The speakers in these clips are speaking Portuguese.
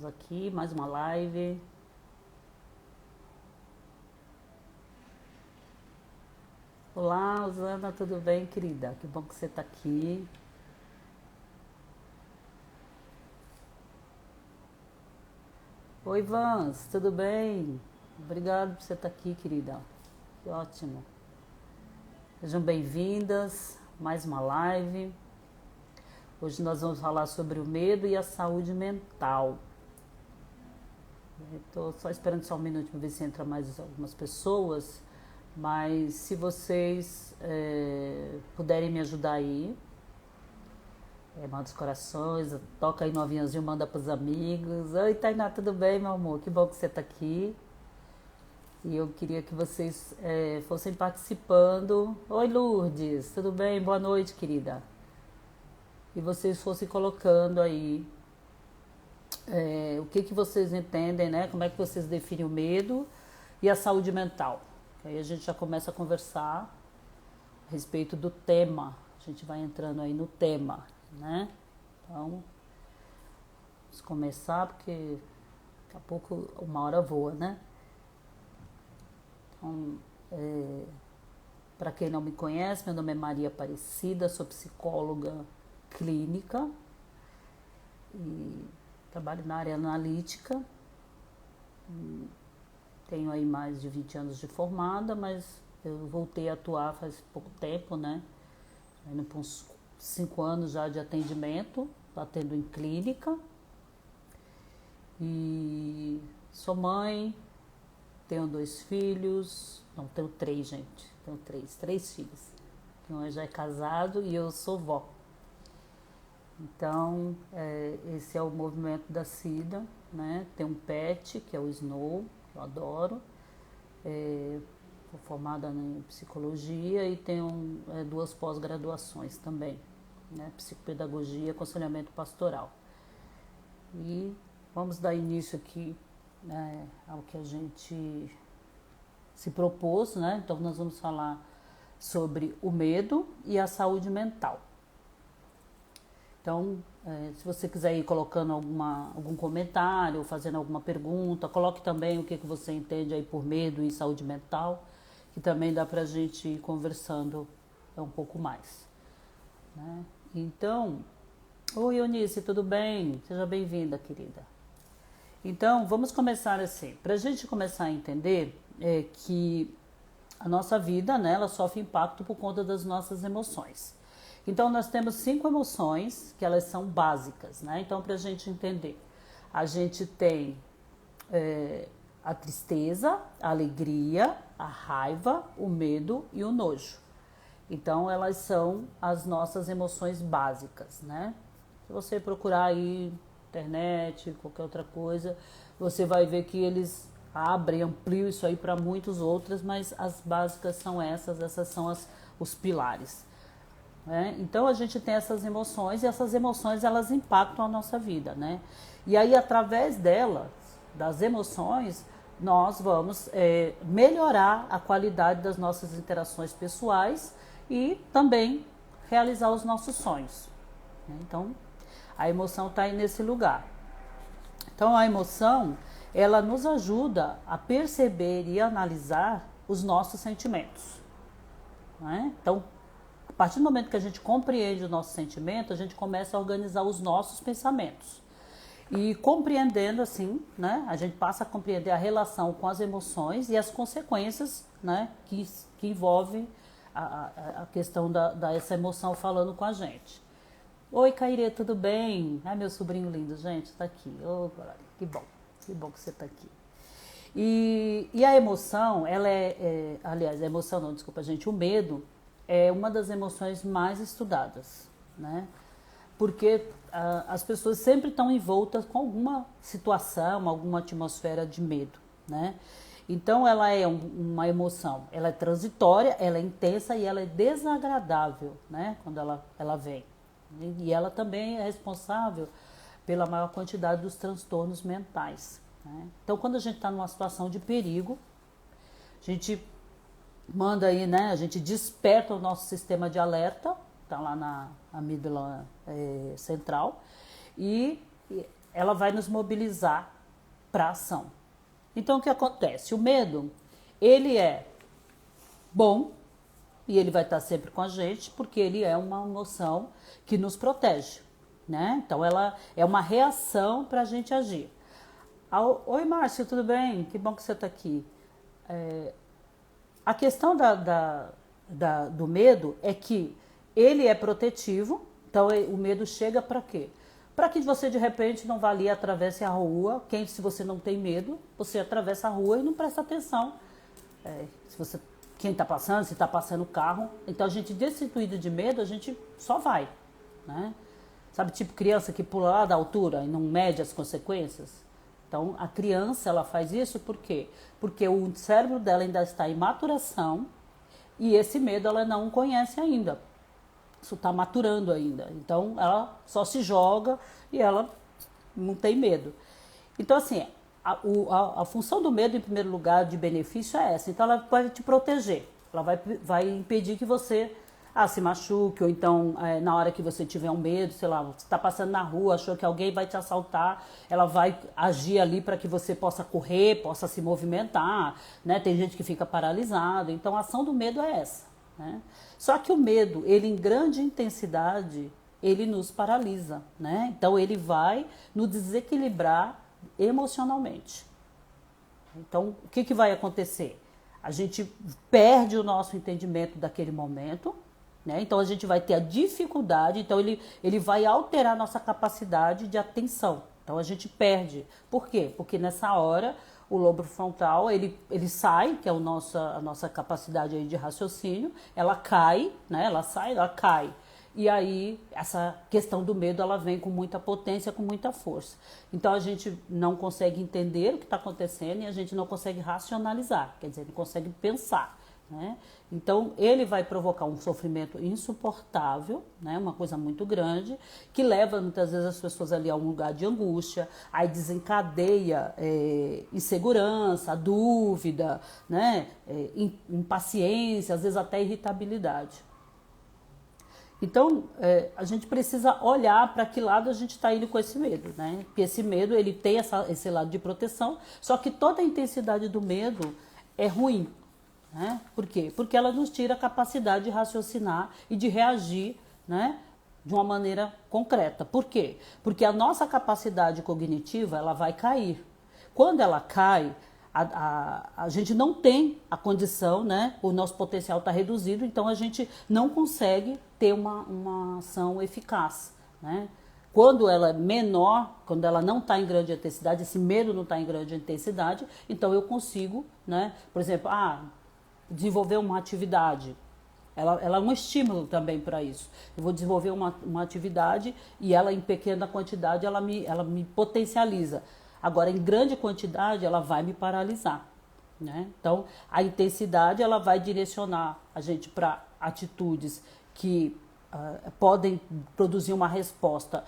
aqui, mais uma live. Olá, Osana, tudo bem, querida? Que bom que você está aqui. Oi, Vans, tudo bem? Obrigado por você estar aqui, querida. Que ótimo. Sejam bem-vindas, mais uma live. Hoje nós vamos falar sobre o medo e a saúde mental. Estou só esperando só um minuto para ver se entra mais algumas pessoas. Mas se vocês puderem me ajudar aí, manda os corações, toca aí no aviãozinho, manda pros amigos. Oi, Tainá, tudo bem, meu amor? Que bom que você tá aqui. E eu queria que vocês fossem participando. Oi, Lourdes, tudo bem? Boa noite, querida. E vocês fossem colocando aí o que vocês entendem, né? Como é que vocês definem o medo e a saúde mental. Aí a gente já começa a conversar a respeito do tema. A gente vai entrando aí no tema, né? Então, vamos começar porque daqui a pouco uma hora voa, né? Então, para quem não me conhece, meu nome é Maria Aparecida, sou psicóloga clínica e trabalho na área analítica. Tenho aí mais de 20 anos de formada, mas eu voltei a atuar faz pouco tempo, né? Indo para uns 5 anos já de atendimento, atendo em clínica. E sou mãe, tenho 2 filhos, não, tenho 3, gente, tenho 3 filhos. Um já é casado e eu sou vó. Então, esse é o movimento da Cida, né? Tem um pet, que é o Snow, que eu adoro. Sou formada em psicologia e tenho 2 pós-graduações também, né? Psicopedagogia e aconselhamento pastoral. E vamos dar início aqui, né, ao que a gente se propôs, né? Então nós vamos falar sobre o medo e a saúde mental. Então, se você quiser ir colocando algum comentário, fazendo alguma pergunta, coloque também o que você entende aí por medo e saúde mental, que também dá pra gente ir conversando um pouco mais, né? Então, oi Eunice, tudo bem? Seja bem-vinda, querida. Então, vamos começar assim. Pra gente começar a entender que a nossa vida, né, ela sofre impacto por conta das nossas emoções. Então, nós temos 5 emoções que elas são básicas, né? Então, para a gente entender, a gente tem a tristeza, a alegria, a raiva, o medo e o nojo. Então, elas são as nossas emoções básicas, né? Se você procurar aí internet, qualquer outra coisa, você vai ver que eles abrem, ampliam isso aí para muitas outras, mas as básicas são essas são os pilares. Então a gente tem essas emoções e essas emoções elas impactam a nossa vida, né? E aí através delas, das emoções, nós vamos melhorar a qualidade das nossas interações pessoais e também realizar os nossos sonhos, né? Então a emoção está aí nesse lugar. Então a emoção ela nos ajuda a perceber e analisar os nossos sentimentos, né? Então a partir do momento que a gente compreende o nosso sentimento, a gente começa a organizar os nossos pensamentos. E compreendendo assim, né, a gente passa a compreender a relação com as emoções e as consequências, né, que envolve a questão dessa emoção falando com a gente. Oi, Cairê, tudo bem? Ai, meu sobrinho lindo, gente, tá aqui. Oh, que bom que você tá aqui. E a emoção, ela aliás, a emoção não, desculpa, gente, o medo é uma das emoções mais estudadas, né? Porque as pessoas sempre estão envoltas com alguma situação, alguma atmosfera de medo, né? Então ela é uma emoção, ela é transitória, ela é intensa e ela é desagradável, né? Quando ela vem. E ela também é responsável pela maior quantidade dos transtornos mentais, né? Então quando a gente está numa situação de perigo, a gente manda aí, né? A gente desperta o nosso sistema de alerta, tá lá na amígdala central, e ela vai nos mobilizar para a ação. Então, o que acontece? O medo, ele é bom e ele vai estar sempre com a gente porque ele é uma emoção que nos protege, né? Então, ela é uma reação para a gente agir. Oi, Márcio, tudo bem? Que bom que você está aqui. A questão do medo é que ele é protetivo, então o medo chega para quê? Para que você de repente não vá ali e atravesse a rua. Se você não tem medo, você atravessa a rua e não presta atenção. Quem está passando, se está passando o carro. Então a gente destituído de medo, a gente só vai, né? Sabe, tipo criança que pula lá da altura e não mede as consequências? Então a criança, ela faz isso por quê? Porque o cérebro dela ainda está em maturação e esse medo ela não conhece ainda. Isso está maturando ainda. Então ela só se joga e ela não tem medo. Então assim, a função do medo em primeiro lugar de benefício é essa. Então ela pode te proteger. Ela vai impedir que você se machuque, ou então na hora que você tiver um medo, sei lá, você está passando na rua, achou que alguém vai te assaltar, ela vai agir ali para que você possa correr, possa se movimentar, né? Tem gente que fica paralisado. Então a ação do medo é essa, né? Só que o medo, ele em grande intensidade, ele nos paralisa, né? Então ele vai nos desequilibrar emocionalmente. Então o que vai acontecer? A gente perde o nosso entendimento daquele momento, né? Então a gente vai ter a dificuldade, então ele vai alterar a nossa capacidade de atenção. Então a gente perde. Por quê? Porque nessa hora o lobo frontal, ele sai, que é a nossa capacidade aí de raciocínio, ela cai, né? Ela sai, ela cai. E aí essa questão do medo, ela vem com muita potência, com muita força. Então a gente não consegue entender o que está acontecendo e a gente não consegue racionalizar, quer dizer, não consegue pensar, né? Então ele vai provocar um sofrimento insuportável, né? Uma coisa muito grande, que leva muitas vezes as pessoas ali a um lugar de angústia, aí desencadeia insegurança, dúvida, né? Impaciência, às vezes até irritabilidade. Então, a gente precisa olhar para que lado a gente está indo com esse medo, né? Porque esse medo, ele tem esse lado de proteção, só que toda a intensidade do medo é ruim, né? Por quê? Porque ela nos tira a capacidade de raciocinar e de reagir, né? De uma maneira concreta. Por quê? Porque a nossa capacidade cognitiva, ela vai cair. Quando ela cai, a gente não tem a condição, né? O nosso potencial está reduzido, então a gente não consegue ter uma ação eficaz, né? Quando ela é menor, quando ela não está em grande intensidade, esse medo não está em grande intensidade, então eu consigo, né? Por exemplo, desenvolver uma atividade. Ela é um estímulo também para isso. Eu vou desenvolver uma atividade e ela em pequena quantidade ela me potencializa. Agora, em grande quantidade, ela vai me paralisar, né? Então, a intensidade, ela vai direcionar a gente para atitudes que podem produzir uma resposta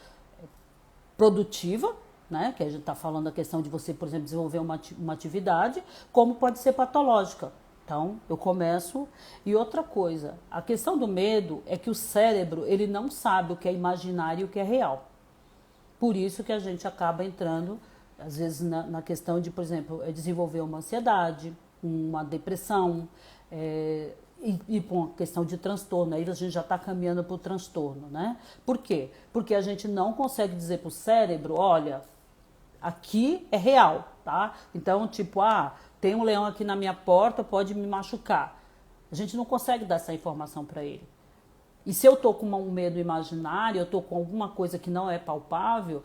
produtiva, né? Que a gente está falando a questão de você, por exemplo, desenvolver uma atividade, como pode ser patológica. Então, eu começo. E outra coisa, a questão do medo é que o cérebro, ele não sabe o que é imaginário e o que é real. Por isso que a gente acaba entrando às vezes na questão de, por exemplo, desenvolver uma ansiedade, uma depressão, e por uma questão de transtorno. Aí a gente já está caminhando para o transtorno, né? Por quê? Porque a gente não consegue dizer para o cérebro, olha, aqui é real, tá? Então, tipo, tem um leão aqui na minha porta, pode me machucar. A gente não consegue dar essa informação para ele. E se eu estou com um medo imaginário, eu estou com alguma coisa que não é palpável,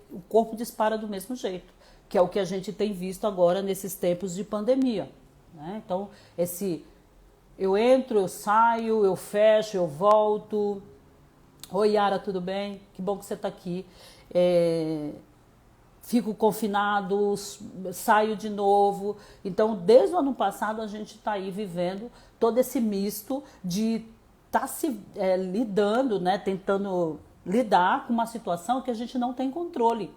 o corpo dispara do mesmo jeito, que é o que a gente tem visto agora nesses tempos de pandemia, né? Então, eu entro, eu saio, eu fecho, eu volto. Oi, Yara, tudo bem? Que bom que você está aqui. Fico confinado, saio de novo. Então, desde o ano passado, a gente está aí vivendo todo esse misto de está se lidando, né, tentando lidar com uma situação que a gente não tem controle.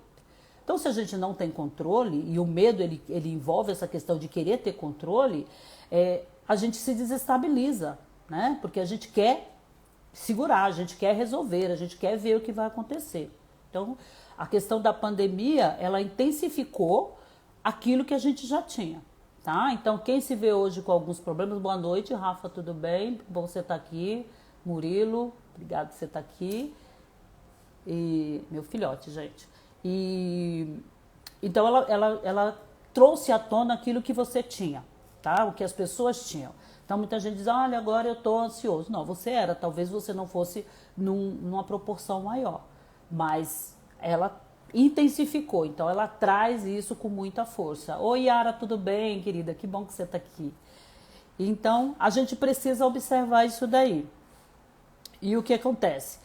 Então, se a gente não tem controle, e o medo ele envolve essa questão de querer ter controle, a gente se desestabiliza, né? Porque a gente quer segurar, a gente quer resolver, a gente quer ver o que vai acontecer. Então, a questão da pandemia, ela intensificou aquilo que a gente já tinha, tá? Então, quem se vê hoje com alguns problemas, boa noite, Rafa, tudo bem? Bom você estar aqui. Murilo, obrigado por você estar aqui. E meu filhote, gente. E então ela trouxe à tona aquilo que você tinha, tá? O que as pessoas tinham. Então muita gente diz, olha, agora eu estou ansioso. Não, você era, talvez você não fosse numa proporção maior, mas ela intensificou, então ela traz isso com muita força. Oi, Yara, tudo bem, querida? Que bom que você está aqui. Então a gente precisa observar isso daí. E o que acontece?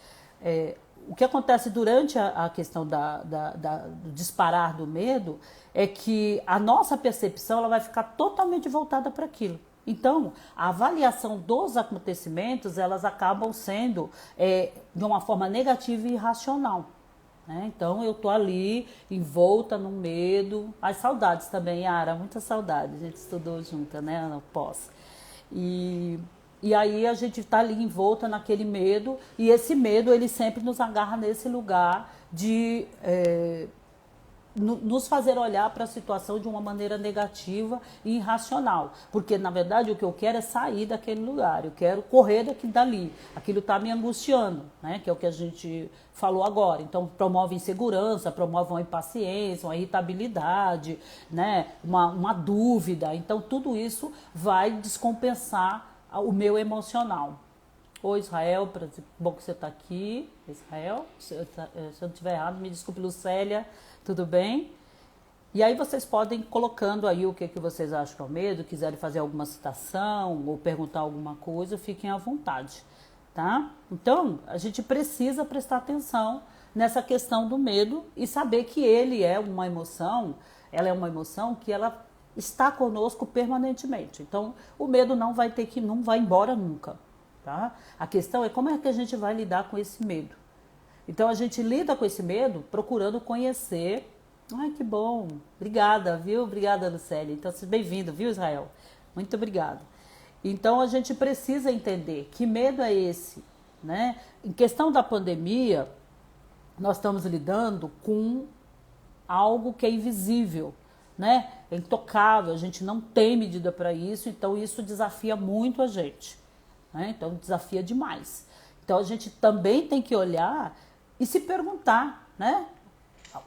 O que acontece durante a questão do disparar do medo é que a nossa percepção ela vai ficar totalmente voltada para aquilo. Então, a avaliação dos acontecimentos, elas acabam sendo de uma forma negativa e irracional. Né? Então, eu tô ali, envolta no medo. As saudades também, Yara, muitas saudades. A gente estudou junto, né, no pós. E aí a gente está ali envolta naquele medo, e esse medo ele sempre nos agarra nesse lugar de nos fazer olhar para a situação de uma maneira negativa e irracional. Porque, na verdade, o que eu quero é sair daquele lugar, eu quero correr dali. Aquilo está me angustiando, né? Que é o que a gente falou agora. Então, promove insegurança, promove uma impaciência, uma irritabilidade, né? Uma dúvida. Então, tudo isso vai descompensar o meu emocional. Oi, Israel, bom que você está aqui. Israel, se eu não estiver errado, me desculpe, Lucélia, tudo bem? E aí vocês podem ir colocando aí o que vocês acham que é o medo, quiserem fazer alguma citação ou perguntar alguma coisa, fiquem à vontade, tá? Então, a gente precisa prestar atenção nessa questão do medo e saber que ele é uma emoção, ela é uma emoção que ela está conosco permanentemente. Então, o medo não vai embora nunca, tá? A questão é como é que a gente vai lidar com esse medo. Então, a gente lida com esse medo procurando conhecer. Ai, que bom. Obrigada, viu? Obrigada, Lucélia. Então, seja bem-vindo, viu, Israel? Muito obrigada. Então, a gente precisa entender que medo é esse, né? Em questão da pandemia, nós estamos lidando com algo que é invisível, né? É intocável, a gente não tem medida para isso, então isso desafia muito a gente, né? Então desafia demais. Então a gente também tem que olhar e se perguntar, né?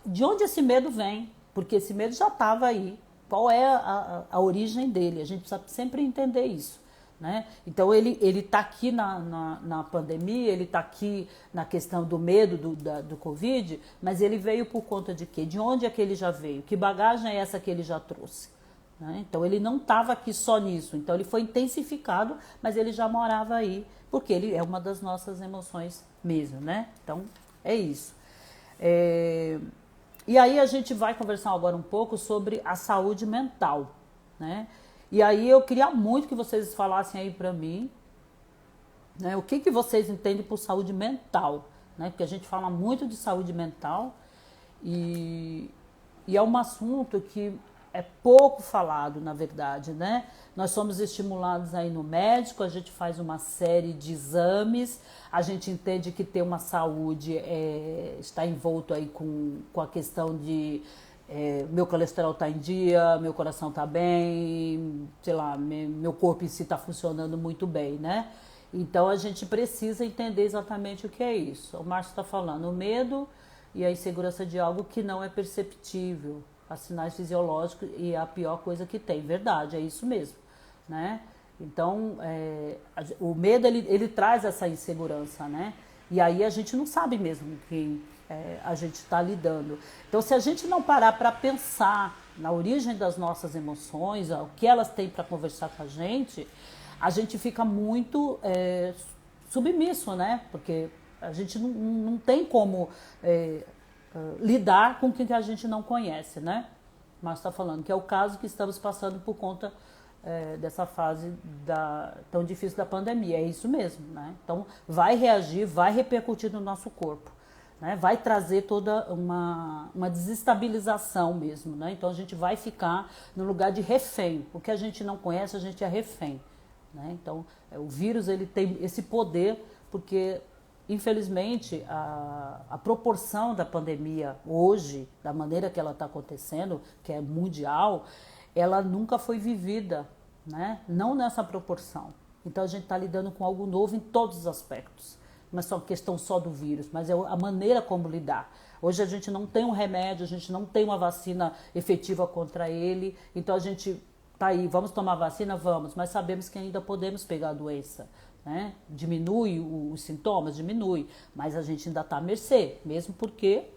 De onde esse medo vem? Porque esse medo já estava aí. Qual é a origem dele? A gente precisa sempre entender isso, né? Então ele está aqui na pandemia, ele está aqui na questão do medo do Covid, mas ele veio por conta de quê? De onde é que ele já veio? Que bagagem é essa que ele já trouxe? Né? Então ele não estava aqui só nisso, então ele foi intensificado, mas ele já morava aí, porque ele é uma das nossas emoções mesmo, né? Então é isso. E aí a gente vai conversar agora um pouco sobre a saúde mental, né? E aí eu queria muito que vocês falassem aí pra mim, né, o que vocês entendem por saúde mental, né? Porque a gente fala muito de saúde mental e é um assunto que é pouco falado, na verdade, né? Nós somos estimulados aí no médico, a gente faz uma série de exames, a gente entende que ter uma saúde está envolto aí com a questão de meu colesterol está em dia, meu coração está bem, sei lá, meu corpo em si está funcionando muito bem, né? Então a gente precisa entender exatamente o que é isso. O Márcio está falando, o medo e a insegurança de algo que não é perceptível, a sinais fisiológicos e a pior coisa que tem. Verdade, é isso mesmo, né? Então, o medo, ele traz essa insegurança, né? E aí a gente não sabe mesmo quem a gente está lidando. Então, se a gente não parar para pensar na origem das nossas emoções, o que elas têm para conversar com a gente fica muito submisso, né? Porque a gente não tem como lidar com o que a gente não conhece, né? Mas está falando que é o caso que estamos passando por conta dessa fase tão difícil da pandemia. É isso mesmo, né? Então, vai reagir, vai repercutir no nosso corpo, né? Vai trazer toda uma desestabilização mesmo, né? Então, a gente vai ficar no lugar de refém. O que a gente não conhece, a gente é refém, né? Então, o vírus ele tem esse poder porque infelizmente, a proporção da pandemia hoje, da maneira que ela está acontecendo, que é mundial, ela nunca foi vivida, né? Não nessa proporção. Então a gente está lidando com algo novo em todos os aspectos. Não é só questão só do vírus, mas é a maneira como lidar. Hoje a gente não tem um remédio, a gente não tem uma vacina efetiva contra ele, então a gente tá aí, vamos tomar vacina? Vamos, mas sabemos que ainda podemos pegar a doença, né? Diminui os sintomas, diminui, mas a gente ainda está à mercê, mesmo porque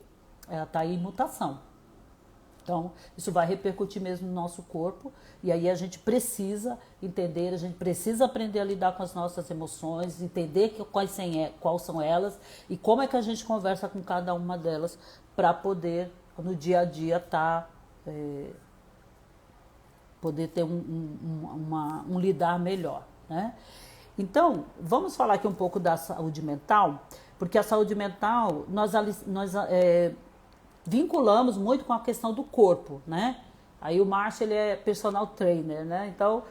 ela está em mutação. Então, isso vai repercutir mesmo no nosso corpo, e aí a gente precisa entender, a gente precisa aprender a lidar com as nossas emoções, entender quais são elas e como é que a gente conversa com cada uma delas para poder, no dia a dia, poder ter um lidar melhor, né? Então, vamos falar aqui um pouco da saúde mental, porque a saúde mental, nós vinculamos muito com a questão do corpo, né? Aí o Márcio, ele é personal trainer, né? Então,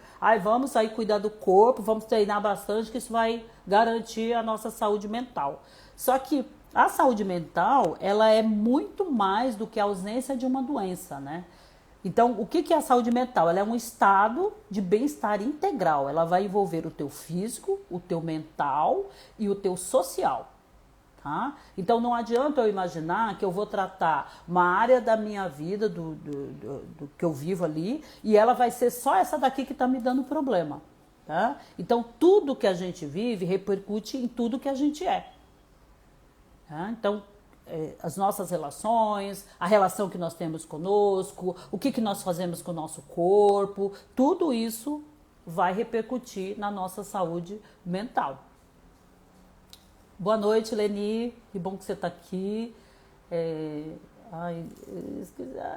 vamos aí cuidar do corpo, vamos treinar bastante, que isso vai garantir a nossa saúde mental. Só que a saúde mental, ela é muito mais do que a ausência de uma doença, né? Então, o que é a saúde mental? Ela é um estado de bem-estar integral. Ela vai envolver o teu físico, o teu mental e o teu social. Tá? Então não adianta eu imaginar que eu vou tratar uma área da minha vida, do que eu vivo ali, e ela vai ser só essa daqui que está me dando problema. Tá? Então tudo que a gente vive repercute em tudo que a gente é. Tá? Então as nossas relações, a relação que nós temos conosco, o que nós fazemos com o nosso corpo, tudo isso vai repercutir na nossa saúde mental. Boa noite, Leni, que bom que você está aqui.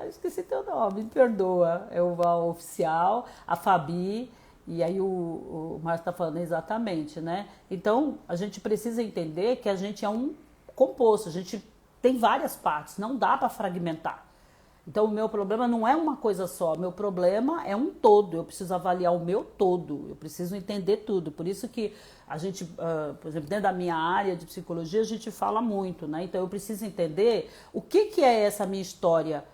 Esqueci teu nome, me perdoa. É o oficial, a Fabi, e aí o Márcio está falando exatamente, né? Então, a gente precisa entender que a gente é um composto, a gente tem várias partes, não dá para fragmentar. Então, o meu problema não é uma coisa só, meu problema é um todo, eu preciso avaliar o meu todo, eu preciso entender tudo. Por isso que a gente, por exemplo, dentro da minha área de psicologia, a gente fala muito, né? Então, eu preciso entender o que é essa minha história,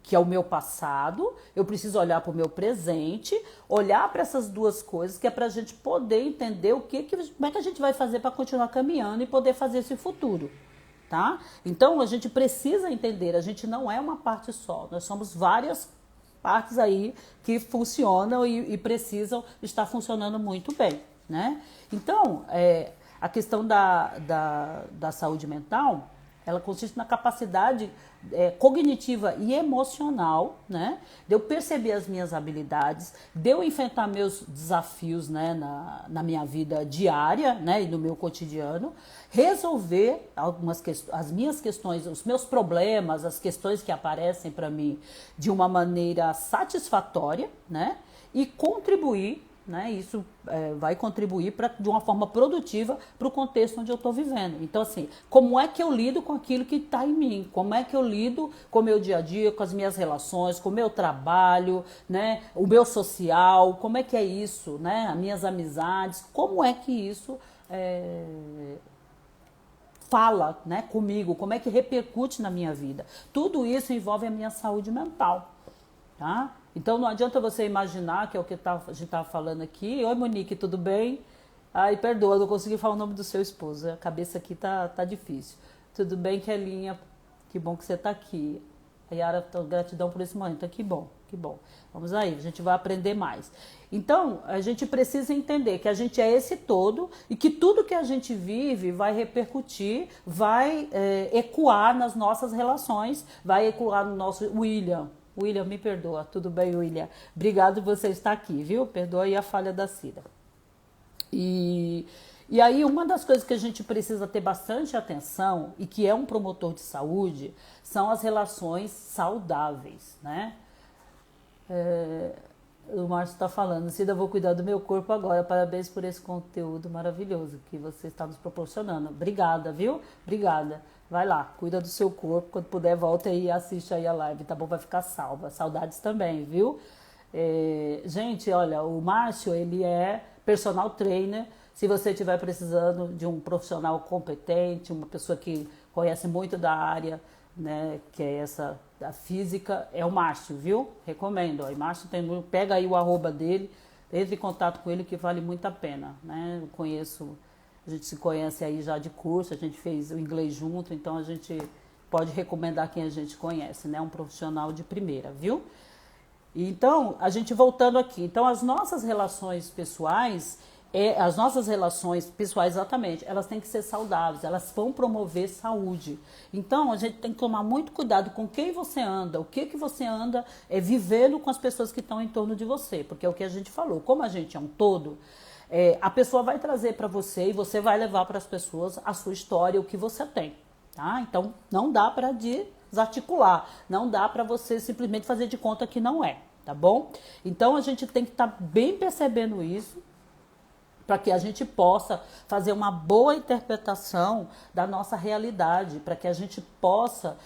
que é o meu passado, eu preciso olhar para o meu presente, olhar para essas duas coisas, que é para a gente poder entender como é que a gente vai fazer para continuar caminhando e poder fazer esse futuro. Tá? Então a gente precisa entender, a gente não é uma parte só, nós somos várias partes aí que funcionam e precisam estar funcionando muito bem, né? Então a questão da saúde mental, ela consiste na capacidade cognitiva e emocional, né? De eu perceber as minhas habilidades, de eu enfrentar meus desafios, né? na minha vida diária, né? E no meu cotidiano, resolver as minhas questões, os meus problemas, as questões que aparecem para mim de uma maneira satisfatória, né? E contribuir, né? Isso vai contribuir de uma forma produtiva para o contexto onde eu estou vivendo. Então, assim, como é que eu lido com aquilo que está em mim? Como é que eu lido com o meu dia a dia, com as minhas relações, com o meu trabalho, né? O meu social, como é que é isso, né? As minhas amizades, como é que isso fala, né, comigo, como é que repercute na minha vida. Tudo isso envolve a minha saúde mental, tá? Então não adianta você imaginar, que é o que a gente estava falando aqui. Oi, Monique, tudo bem? Ai, perdoa, não consegui falar o nome do seu esposo, a cabeça aqui tá difícil. Tudo bem, Kelinha? Que bom que você está aqui. A Yara, gratidão por esse momento, que bom, que bom. Vamos aí, a gente vai aprender mais. Então, a gente precisa entender que a gente é esse todo e que tudo que a gente vive vai repercutir, vai ecoar nas nossas relações, vai ecoar no nosso... William, me perdoa. Tudo bem, William? Obrigado por você estar aqui, viu? Perdoa aí a falha da Cida. E aí, uma das coisas que a gente precisa ter bastante atenção e que é um promotor de saúde são as relações saudáveis, né? O Márcio está falando, Cida, eu vou cuidar do meu corpo agora. Parabéns por esse conteúdo maravilhoso que você está nos proporcionando. Obrigada, viu? Obrigada. Vai lá, cuida do seu corpo. Quando puder, volta aí e assiste aí a live, tá bom? Vai ficar salva. Saudades também, viu? Gente, olha, o Márcio, ele é personal trainer, Se você estiver precisando de um profissional competente, uma pessoa que conhece muito da área, né, que é essa da física, é o Márcio, viu? Recomendo. Ó. O Márcio pega aí o arroba dele, entre em contato com ele que vale muito a pena, né? Eu conheço, a gente se conhece aí já de curso, a gente fez o inglês junto, então a gente pode recomendar quem a gente conhece, né? Um profissional de primeira, viu? Então, a gente voltando aqui, então as nossas relações pessoais, exatamente, elas têm que ser saudáveis, elas vão promover saúde. Então, a gente tem que tomar muito cuidado com quem você anda, o que você anda vivendo com as pessoas que estão em torno de você, porque é o que a gente falou, como a gente é um todo, a pessoa vai trazer para você e você vai levar para as pessoas a sua história, o que você tem, tá? Então, não dá para desarticular, não dá para você simplesmente fazer de conta que não é, tá bom? Então, a gente tem que estar bem percebendo isso, para que a gente possa fazer uma boa interpretação da nossa realidade, para que a gente possa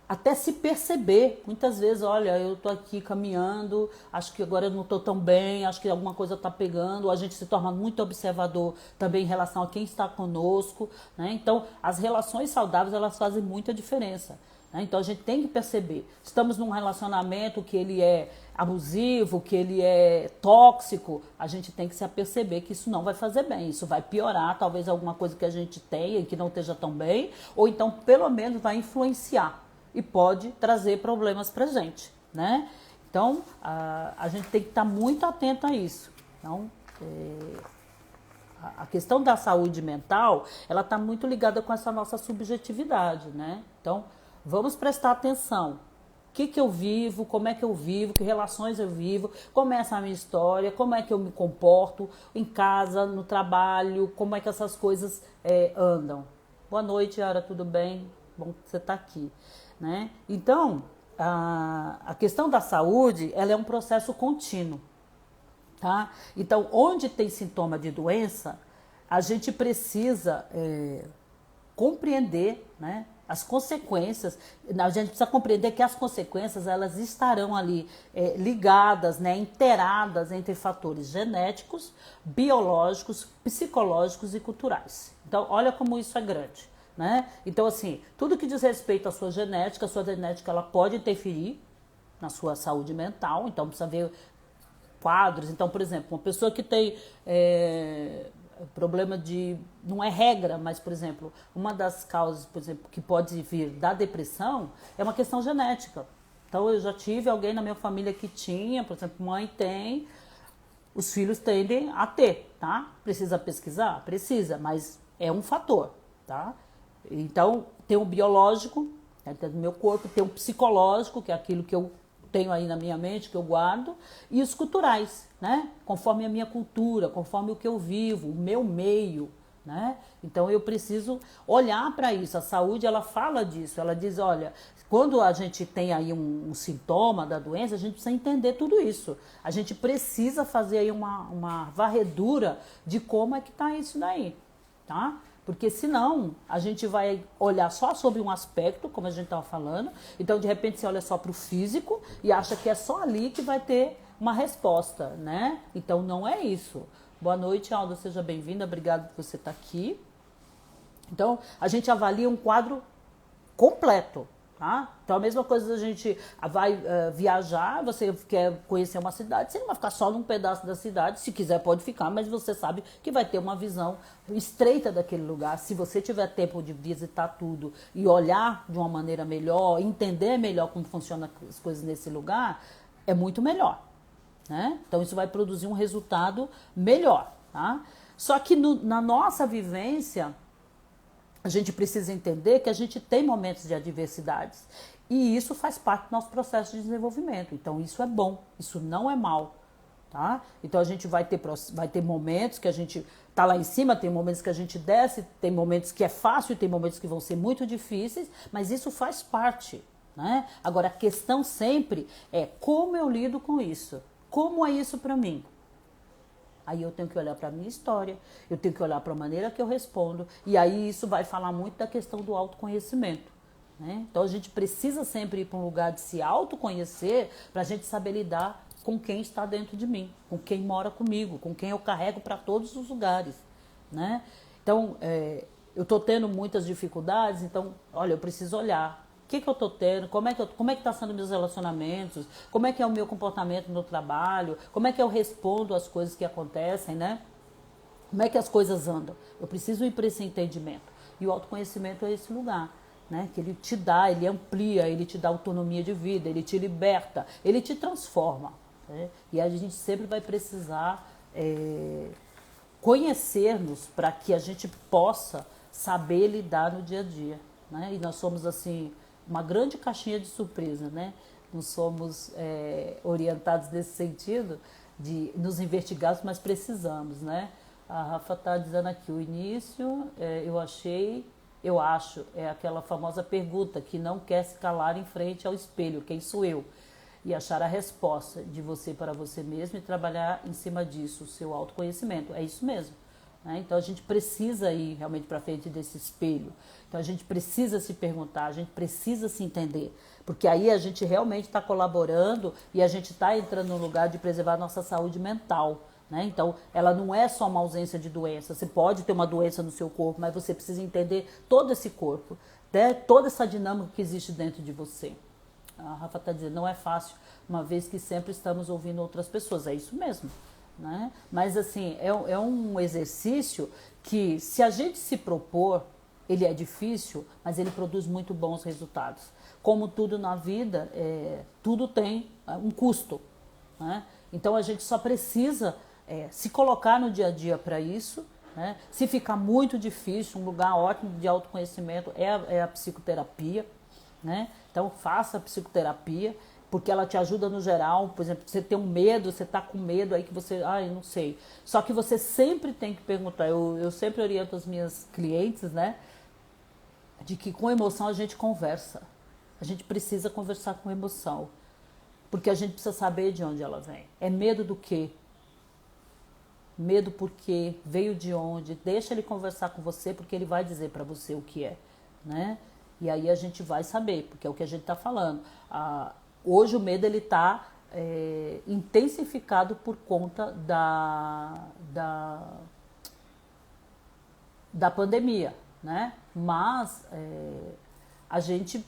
até se perceber. Muitas vezes, olha, eu estou aqui caminhando, acho que agora eu não estou tão bem, acho que alguma coisa está pegando, a gente se torna muito observador também em relação a quem está conosco, né? Então, as relações saudáveis, elas fazem muita diferença. Então a gente tem que perceber, estamos num relacionamento que ele é abusivo, que ele é tóxico, a gente tem que se aperceber que isso não vai fazer bem, isso vai piorar talvez alguma coisa que a gente tenha e que não esteja tão bem, ou então pelo menos vai influenciar e pode trazer problemas pra gente, né? Então a gente tem que estar muito atento a isso. Então, a questão da saúde mental, ela está muito ligada com essa nossa subjetividade, né? Então, vamos prestar atenção. O que eu vivo, como é que eu vivo, que relações eu vivo, como é essa minha história, como é que eu me comporto em casa, no trabalho, como é que essas coisas andam. Boa noite, Yara, tudo bem? Bom que você está aqui, né? Então, a questão da saúde, ela é um processo contínuo, tá? Então, onde tem sintoma de doença, a gente precisa compreender, né? As consequências, a gente precisa compreender que as consequências elas estarão ali ligadas, né, inteiradas entre fatores genéticos, biológicos, psicológicos e culturais. Então, olha como isso é grande, né? Então, assim, tudo que diz respeito à sua genética ela pode interferir na sua saúde mental, então precisa ver quadros. Então, por exemplo, uma pessoa que tem problema de... não é regra, mas, por exemplo, uma das causas, por exemplo, que pode vir da depressão é uma questão genética. Então, eu já tive alguém na minha família que tinha, por exemplo, mãe tem, os filhos tendem a ter, tá? Precisa pesquisar? Precisa, mas é um fator, tá? Então, tem o biológico, né, do meu corpo, tem o psicológico, que é aquilo que eu tenho aí na minha mente, que eu guardo, e os culturais, né? Conforme a minha cultura, conforme o que eu vivo, o meu meio, né? Então eu preciso olhar para isso. A saúde, ela fala disso, ela diz, olha, quando a gente tem aí um sintoma da doença, a gente precisa entender tudo isso. A gente precisa fazer aí uma varredura de como é que tá isso daí, tá? Porque senão a gente vai olhar só sobre um aspecto, como a gente estava falando. Então, de repente, você olha só para o físico e acha que é só ali que vai ter uma resposta, né? Então, não é isso. Boa noite, Alda, seja bem-vinda. Obrigada por você estar aqui. Então, a gente avalia um quadro completo, tá? Então, a mesma coisa, a gente vai viajar, você quer conhecer uma cidade, você não vai ficar só num pedaço da cidade, se quiser pode ficar, mas você sabe que vai ter uma visão estreita daquele lugar. Se você tiver tempo de visitar tudo e olhar de uma maneira melhor, entender melhor como funcionam as coisas nesse lugar, é muito melhor, né? Então, isso vai produzir um resultado melhor, tá? Só que na nossa vivência, a gente precisa entender que a gente tem momentos de adversidades e isso faz parte do nosso processo de desenvolvimento. Então, isso é bom, isso não é mal, tá? Então, a gente vai ter momentos que a gente tá lá em cima, tem momentos que a gente desce, tem momentos que é fácil, tem momentos que vão ser muito difíceis, mas isso faz parte, né? Agora, a questão sempre é como eu lido com isso, como é isso para mim. Aí eu tenho que olhar para a minha história, eu tenho que olhar para a maneira que eu respondo, e aí isso vai falar muito da questão do autoconhecimento, né? Então a gente precisa sempre ir para um lugar de se autoconhecer para a gente saber lidar com quem está dentro de mim, com quem mora comigo, com quem eu carrego para todos os lugares, né? Então, eu estou tendo muitas dificuldades, então, olha, eu preciso olhar. O que eu estou tendo? Como é que está sendo meus relacionamentos? Como é que é o meu comportamento no trabalho? Como é que eu respondo às coisas que acontecem, né? Como é que as coisas andam? Eu preciso ir para esse entendimento. E o autoconhecimento é esse lugar, né? Que ele te dá, ele amplia, ele te dá autonomia de vida, ele te liberta, ele te transforma, né? E a gente sempre vai precisar conhecer-nos para que a gente possa saber lidar no dia a dia, né? E nós somos, assim, uma grande caixinha de surpresa, né? Nós somos orientados nesse sentido de nos investigarmos, mas precisamos, né? A Rafa está dizendo aqui, o início, eu acho, é aquela famosa pergunta que não quer se calar em frente ao espelho, quem sou eu? E achar a resposta de você para você mesmo e trabalhar em cima disso, o seu autoconhecimento. É isso mesmo, né? Então a gente precisa ir realmente para frente desse espelho. Então a gente precisa se perguntar, a gente precisa se entender. Porque aí a gente realmente está colaborando e a gente está entrando no lugar de preservar a nossa saúde mental, né? Então, ela não é só uma ausência de doença. Você pode ter uma doença no seu corpo, mas você precisa entender todo esse corpo, né? Toda essa dinâmica que existe dentro de você. A Rafa está dizendo, não é fácil, uma vez que sempre estamos ouvindo outras pessoas. É isso mesmo, né? Mas, assim, é um exercício que, se a gente se propor, ele é difícil, mas ele produz muito bons resultados. Como tudo na vida, tudo tem um custo, né? Então, a gente só precisa se colocar no dia a dia para isso, né? Se ficar muito difícil, um lugar ótimo de autoconhecimento é a psicoterapia, né? Então faça a psicoterapia, porque ela te ajuda no geral. Por exemplo, você tem um medo, você está com medo aí que você, eu não sei. Só que você sempre tem que perguntar, eu sempre oriento as minhas clientes, né? De que com emoção a gente conversa. A gente precisa conversar com emoção, porque a gente precisa saber de onde ela vem. É medo do quê? Medo por quê? Veio de onde? Deixa ele conversar com você, porque ele vai dizer para você o que é, né? E aí a gente vai saber, porque é o que a gente está falando. Hoje o medo ele está intensificado por conta da pandemia, né? Mas a gente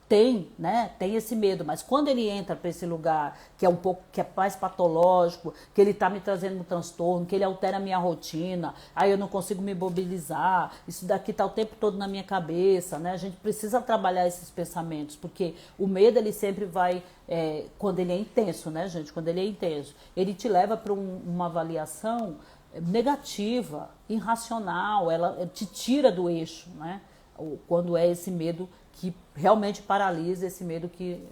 tem esse medo, mas quando ele entra para esse lugar que é mais patológico, que ele está me trazendo um transtorno, que ele altera a minha rotina, aí eu não consigo me mobilizar, isso daqui está o tempo todo na minha cabeça, né? A gente precisa trabalhar esses pensamentos, porque o medo ele sempre vai, quando ele é intenso, né, gente? Quando ele é intenso, ele te leva para uma avaliação negativa, irracional, ela te tira do eixo, né? Quando é esse medo que realmente paralisa, esse medo que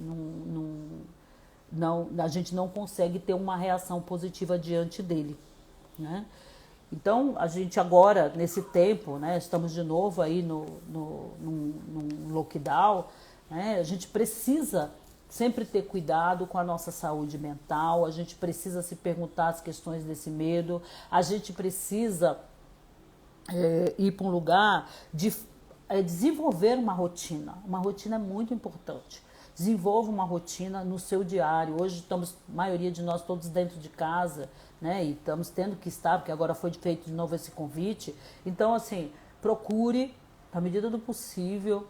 a gente não consegue ter uma reação positiva diante dele, né? Então, a gente agora, nesse tempo, né, estamos de novo aí num lockdown, né? A gente precisa sempre ter cuidado com a nossa saúde mental, a gente precisa se perguntar as questões desse medo, a gente precisa ir para um lugar de desenvolver uma rotina. Uma rotina é muito importante. Desenvolva uma rotina no seu diário. Hoje estamos, a maioria de nós, todos dentro de casa, né? E estamos tendo que estar, porque agora foi feito de novo esse convite. Então, assim, procure, na medida do possível,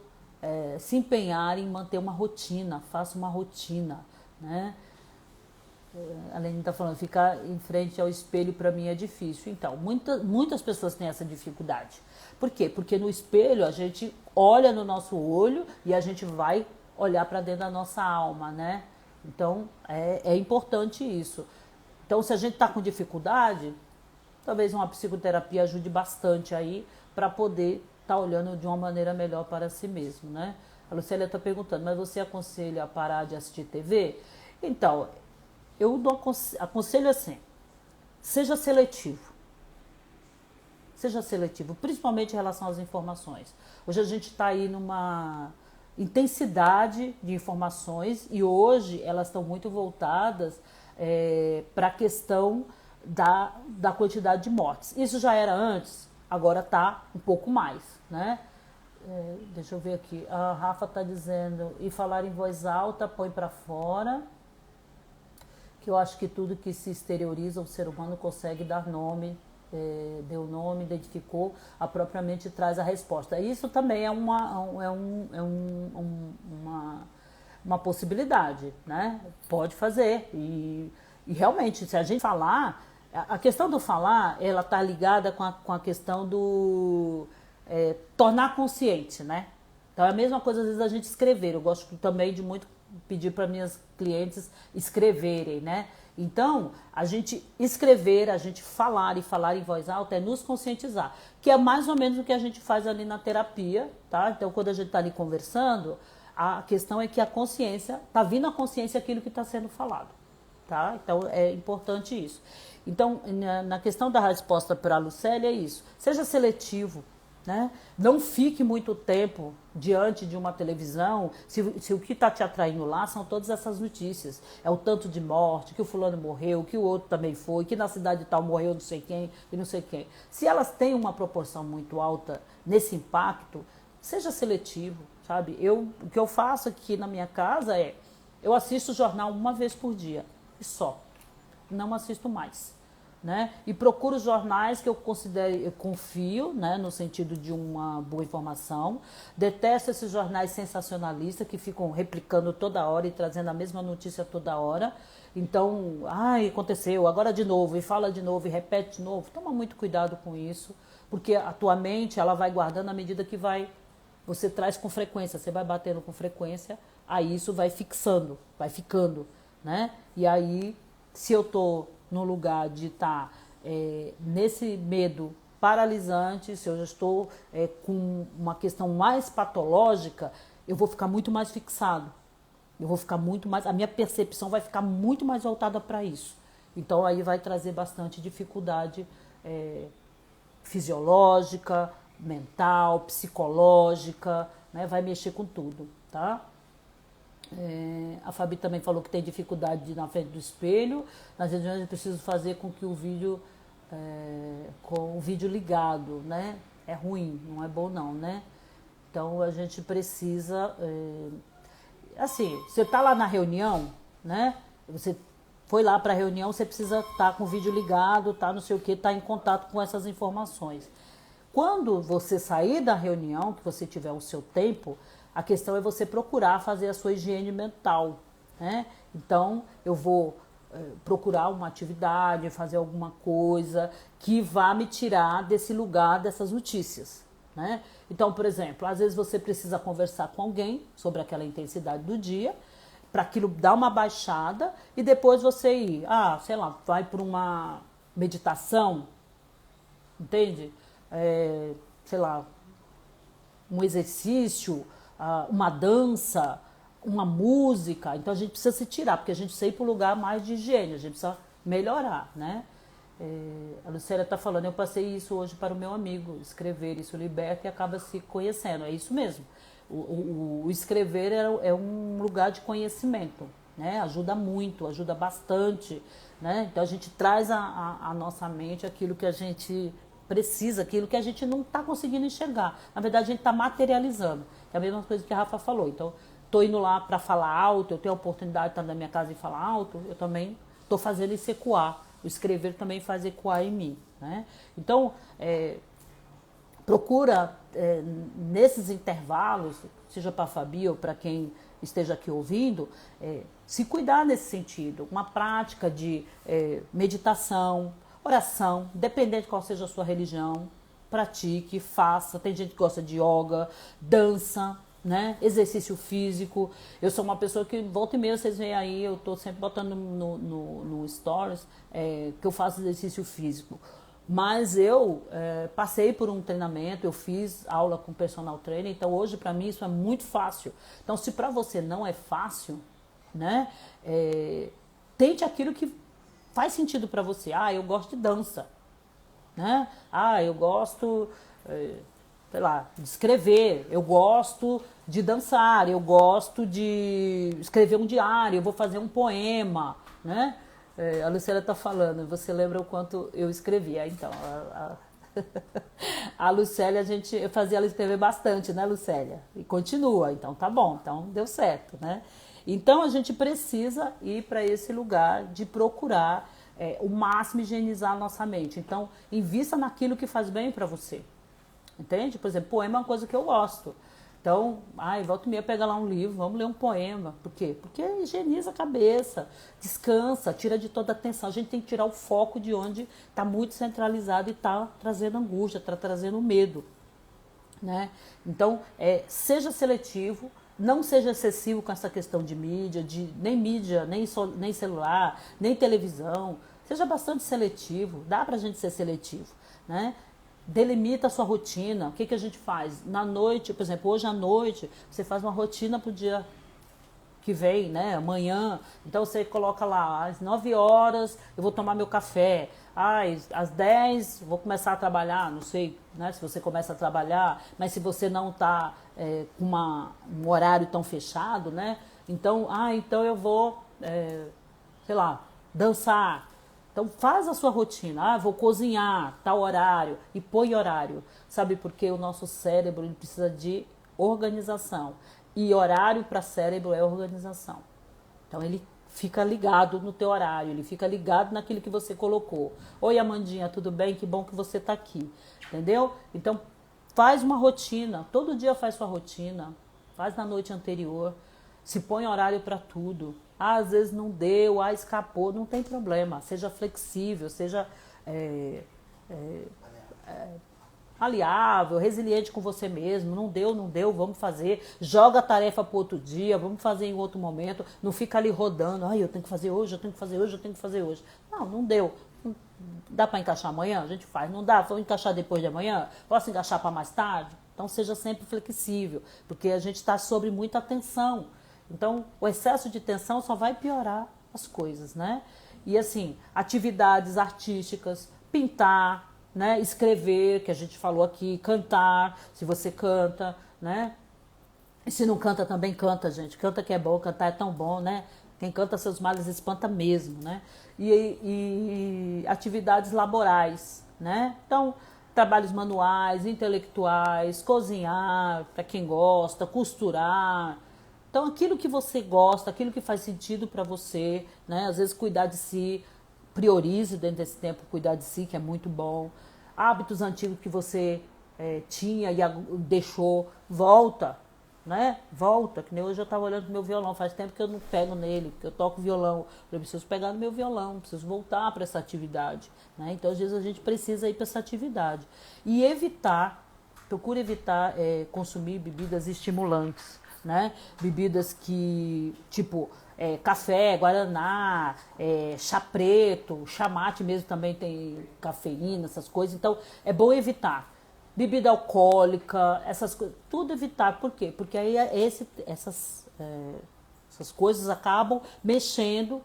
se empenhar em manter uma rotina. Faça uma rotina, né? Além de estar falando, ficar em frente ao espelho para mim é difícil. Então, muitas pessoas têm essa dificuldade. Por quê? Porque no espelho a gente olha no nosso olho e a gente vai olhar para dentro da nossa alma, né? Então, é importante isso. Então, se a gente está com dificuldade, talvez uma psicoterapia ajude bastante aí para poder estar olhando de uma maneira melhor para si mesmo, né? A Lucélia está perguntando, mas você aconselha a parar de assistir TV? Então, eu aconselho assim, seja seletivo. Seja seletivo, principalmente em relação às informações. Hoje a gente está aí numa intensidade de informações e hoje elas estão muito voltadas para a questão da quantidade de mortes. Isso já era antes, agora está um pouco mais, né? Deixa eu ver aqui, a Rafa está dizendo, e falar em voz alta, põe para fora. que eu acho que tudo que se exterioriza, o ser humano consegue dar nome, deu nome, identificou, a própria mente traz a resposta. Isso também é uma possibilidade, né? Pode fazer. E realmente, se a gente falar, a questão do falar, ela está ligada com a questão do tornar consciente, né? Então é a mesma coisa às vezes a gente escrever. Eu gosto também de muito pedir para minhas clientes escreverem, né? Então, a gente escrever, a gente falar e falar em voz alta é nos conscientizar, que é mais ou menos o que a gente faz ali na terapia, tá? Então, quando a gente está ali conversando, a questão é que a consciência, está vindo à consciência aquilo que está sendo falado, tá? Então, é importante isso. Então, na questão da resposta para a Lucélia é isso, seja seletivo, né? Não fique muito tempo diante de uma televisão se o que está te atraindo lá são todas essas notícias. É o tanto de morte, que o fulano morreu, que o outro também foi, que na cidade tal morreu não sei quem e não sei quem. Se elas têm uma proporção muito alta nesse impacto, seja seletivo, sabe? O que eu faço aqui na minha casa eu assisto o jornal uma vez por dia e só. Não assisto mais. Né? E procuro jornais que eu confio, né? No sentido de uma boa informação. Detesto esses jornais sensacionalistas que ficam replicando toda hora e trazendo a mesma notícia toda hora. Então, aconteceu, agora de novo, e fala de novo, e repete de novo. Toma muito cuidado com isso, porque a tua mente ela vai guardando à medida que você traz com frequência, você vai batendo com frequência, aí isso vai fixando, vai ficando, né? E aí, se eu tô no lugar de estar nesse medo paralisante, se eu já estou com uma questão mais patológica, eu vou ficar muito mais fixado. Eu vou ficar muito mais, a minha percepção vai ficar muito mais voltada para isso. Então aí vai trazer bastante dificuldade fisiológica, mental, psicológica, né? Vai mexer com tudo, tá? A Fabi também falou que tem dificuldade de ir na frente do espelho. Nas reuniões eu preciso fazer com que o vídeo com o vídeo ligado, né? É ruim, não é bom não, né? Então a gente precisa assim, você tá lá na reunião, né? Você foi lá para a reunião, você precisa estar com o vídeo ligado, tá não sei o que, tá em contato com essas informações. Quando você sair da reunião, que você tiver o seu tempo, a questão é você procurar fazer a sua higiene mental, né? Então, eu vou procurar uma atividade, fazer alguma coisa que vá me tirar desse lugar, dessas notícias, né? Então, por exemplo, às vezes você precisa conversar com alguém sobre aquela intensidade do dia, para aquilo dar uma baixada e depois você ir, sei lá, vai para uma meditação, entende? Sei lá, um exercício, uma dança, uma música. Então a gente precisa se tirar, porque a gente precisa ir para o lugar mais de higiene, a gente precisa melhorar, né? A Lucélia está falando, eu passei isso hoje para o meu amigo, escrever isso liberta e acaba se conhecendo, é isso mesmo. O escrever é um lugar de conhecimento, né? Ajuda muito, ajuda bastante, né? Então a gente traz a nossa mente aquilo que a gente precisa, aquilo que a gente não está conseguindo enxergar. Na verdade, a gente está materializando. É a mesma coisa que a Rafa falou. Então, estou indo lá para falar alto, eu tenho a oportunidade de estar na minha casa e falar alto, eu também estou fazendo isso ecoar. O escrever também faz ecoar em mim, né? Então, procura nesses intervalos, seja para a Fabi ou para quem esteja aqui ouvindo, se cuidar nesse sentido. Uma prática de meditação, oração, dependendo de qual seja a sua religião, pratique, faça. Tem gente que gosta de yoga, dança, né? Exercício físico. Eu sou uma pessoa que volta e meia, vocês veem aí, eu estou sempre botando no stories que eu faço exercício físico. Mas eu passei por um treinamento, eu fiz aula com personal trainer, então hoje para mim isso é muito fácil. Então se para você não é fácil, né? Tente aquilo que faz sentido para você. Eu gosto de dança, né? Eu gosto, sei lá, de escrever, eu gosto de dançar, eu gosto de escrever um diário, eu vou fazer um poema, né? A Lucélia está falando, você lembra o quanto eu escrevia? Então, a Lucélia, eu fazia ela escrever bastante, né, Lucélia? E continua, então tá bom, então deu certo, né? Então a gente precisa ir para esse lugar de procurar o máximo higienizar a nossa mente. Então, invista naquilo que faz bem para você. Entende? Por exemplo, poema é uma coisa que eu gosto. Então, volta e meia pega lá um livro, vamos ler um poema. Por quê? Porque higieniza a cabeça, descansa, tira de toda a atenção. A gente tem que tirar o foco de onde está muito centralizado e está trazendo angústia, está trazendo medo. Né? Então, seja seletivo, não seja excessivo com essa questão de mídia, nem celular, nem televisão. Seja bastante seletivo, dá pra gente ser seletivo, né? Delimita a sua rotina. O que a gente faz? Na noite, por exemplo, hoje à noite, você faz uma rotina pro dia que vem, né? Amanhã. Então você coloca lá, às 9 horas eu vou tomar meu café. Às 10 vou começar a trabalhar, não sei, né? Se você começa a trabalhar, mas se você não está com um horário tão fechado, né? Então, então eu vou, sei lá, dançar. Então faz a sua rotina, vou cozinhar, tal horário, e põe horário. Sabe por quê? O nosso cérebro ele precisa de organização. E horário para cérebro é organização. Então ele fica ligado no teu horário, ele fica ligado naquilo que você colocou. Oi Amandinha, tudo bem? Que bom que você está aqui. Entendeu? Então faz uma rotina, todo dia faz sua rotina, faz na noite anterior, se põe horário para tudo. Às vezes não deu, escapou, não tem problema. Seja flexível, seja maleável, resiliente com você mesmo. Não deu, vamos fazer. Joga a tarefa para outro dia, vamos fazer em outro momento. Não fica ali rodando, eu tenho que fazer hoje, eu tenho que fazer hoje, eu tenho que fazer hoje. Não deu. Dá para encaixar amanhã? A gente faz. Não dá? Vamos encaixar depois de amanhã? Posso encaixar para mais tarde? Então seja sempre flexível, porque a gente está sob muita tensão. Então, o excesso de tensão só vai piorar as coisas, né? E assim, atividades artísticas, pintar, né? Escrever, que a gente falou aqui, cantar, se você canta, né? E se não canta, também canta, gente. Canta que é bom, cantar é tão bom, né? Quem canta seus males espanta mesmo, né? E atividades laborais, né? Então, trabalhos manuais, intelectuais, cozinhar, para quem gosta, costurar. Então, aquilo que você gosta, aquilo que faz sentido para você, né? Às vezes, cuidar de si, priorize dentro desse tempo cuidar de si, que é muito bom. Hábitos antigos que você tinha e deixou, volta, né? Volta, que nem hoje eu estava olhando pro meu violão, faz tempo que eu não pego nele, que eu toco violão. Eu preciso pegar no meu violão, preciso voltar para essa atividade, né? Então, às vezes, a gente precisa ir para essa atividade. E procure evitar consumir bebidas estimulantes. Né? Bebidas que, tipo, café, guaraná, chá preto, chá mate mesmo também tem cafeína, essas coisas. Então, é bom evitar. Bebida alcoólica, essas coisas, tudo evitar. Por quê? Porque aí essas coisas acabam mexendo,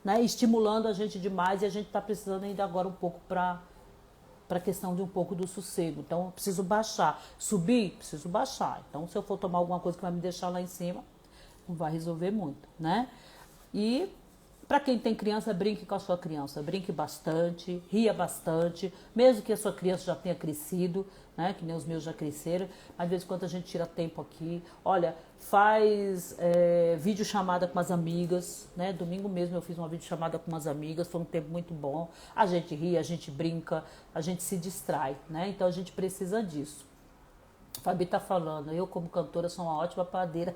né? Estimulando a gente demais e a gente está precisando ainda agora um pouco para a questão de um pouco do sossego. Então, eu preciso baixar. Subir, preciso baixar. Então, se eu for tomar alguma coisa que vai me deixar lá em cima, não vai resolver muito, né? E para quem tem criança, brinque com a sua criança. Brinque bastante, ria bastante, mesmo que a sua criança já tenha crescido, né? Que nem os meus já cresceram. Mas, de vez em quando, a gente tira tempo aqui. Olha, faz videochamada com as amigas, né? Domingo mesmo eu fiz uma videochamada com umas amigas, foi um tempo muito bom. A gente ri, a gente brinca, a gente se distrai, né? Então, a gente precisa disso. A Fabi tá falando, eu como cantora sou uma ótima padeira.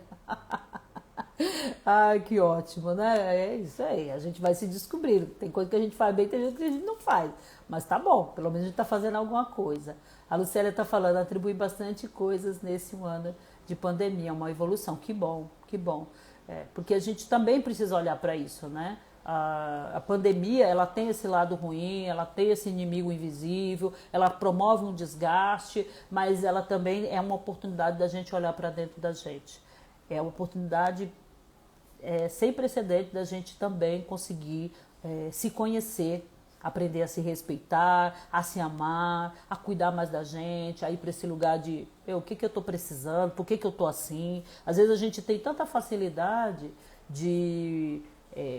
Ai, que ótimo, né? É isso aí, a gente vai se descobrindo. Tem coisa que a gente faz bem, tem coisa que a gente não faz. Mas tá bom, pelo menos a gente tá fazendo alguma coisa. A Lucélia tá falando, atribui bastante coisas nesse ano de pandemia, uma evolução. Que bom, que bom. Porque a gente também precisa olhar para isso, né? A pandemia, ela tem esse lado ruim, ela tem esse inimigo invisível, ela promove um desgaste, mas ela também é uma oportunidade da gente olhar para dentro da gente. É uma oportunidade sem precedente da gente também conseguir se conhecer, aprender a se respeitar, a se amar, a cuidar mais da gente, a ir para esse lugar de o que eu estou precisando, por que eu estou assim. Às vezes a gente tem tanta facilidade de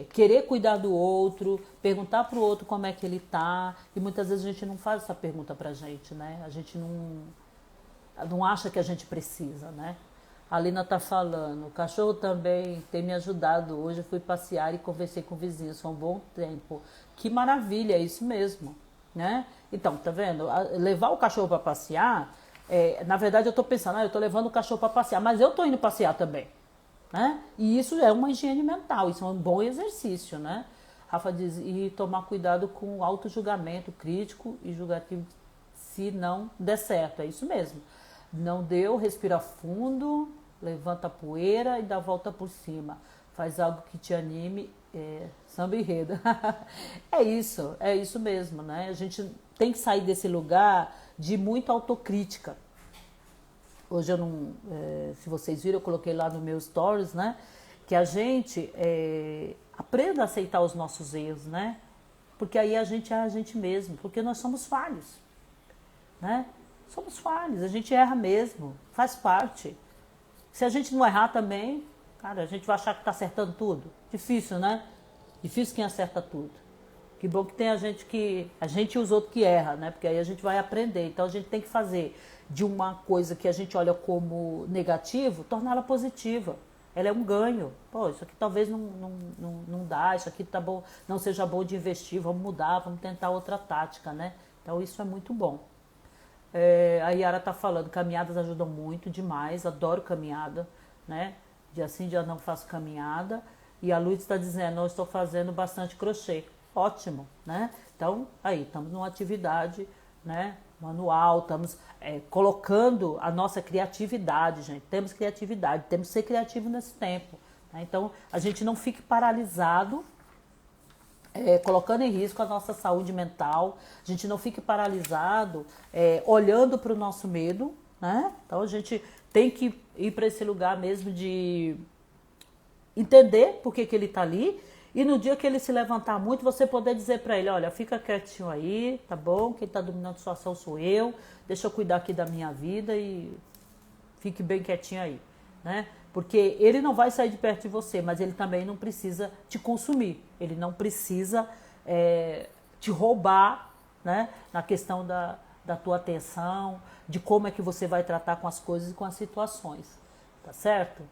querer cuidar do outro, perguntar para o outro como é que ele está, e muitas vezes a gente não faz essa pergunta para a gente, né? A gente não acha que a gente precisa, né? A Lina tá falando, o cachorro também tem me ajudado. Hoje eu fui passear e conversei com vizinhos, foi um bom tempo. Que maravilha, é isso mesmo, né? Então, tá vendo? Levar o cachorro para passear, na verdade eu tô pensando, eu tô levando o cachorro para passear, mas eu tô indo passear também, né? E isso é uma higiene mental, isso é um bom exercício, né? Rafa diz, e tomar cuidado com o auto-julgamento crítico e julgativo se não der certo, é isso mesmo. Não deu, respira fundo, levanta a poeira e dá a volta por cima. Faz algo que te anime, samba enredo. É isso mesmo, né? A gente tem que sair desse lugar de muita autocrítica. Hoje eu não, se vocês viram, eu coloquei lá no meu stories, né? Que a gente aprenda a aceitar os nossos erros, né? Porque aí a gente é a gente mesmo, porque nós somos falhos, né? Somos falhos, a gente erra mesmo, faz parte. Se a gente não errar também, cara, a gente vai achar que está acertando tudo. Difícil, né? Difícil quem acerta tudo. Que bom que tem a gente e os outros que erra, né? Porque aí a gente vai aprender. Então a gente tem que fazer de uma coisa que a gente olha como negativo, torná-la positiva. Ela é um ganho. Pô, isso aqui talvez não dá, isso aqui tá bom, não seja bom de investir, vamos mudar, vamos tentar outra tática, né? Então isso é muito bom. A Yara tá falando, caminhadas ajudam muito, demais, adoro caminhada, né? Dia sim, dia não faço caminhada. E a Luz está dizendo, eu estou fazendo bastante crochê. Ótimo, né? Então, aí, estamos numa atividade, né? Manual, estamos colocando a nossa criatividade, gente. Temos criatividade, temos que ser criativo nesse tempo. Né? Então, a gente não fique paralisado, colocando em risco a nossa saúde mental, a gente não fique paralisado, olhando para o nosso medo, né? Então a gente tem que ir para esse lugar mesmo de entender por que ele está ali e no dia que ele se levantar muito, você poder dizer para ele, olha, fica quietinho aí, tá bom? Quem está dominando a situação sou eu, deixa eu cuidar aqui da minha vida e fique bem quietinho aí, né? Porque ele não vai sair de perto de você, mas ele também não precisa te consumir. Ele não precisa te roubar, né? Na questão da tua atenção, de como é que você vai tratar com as coisas e com as situações. Tá certo?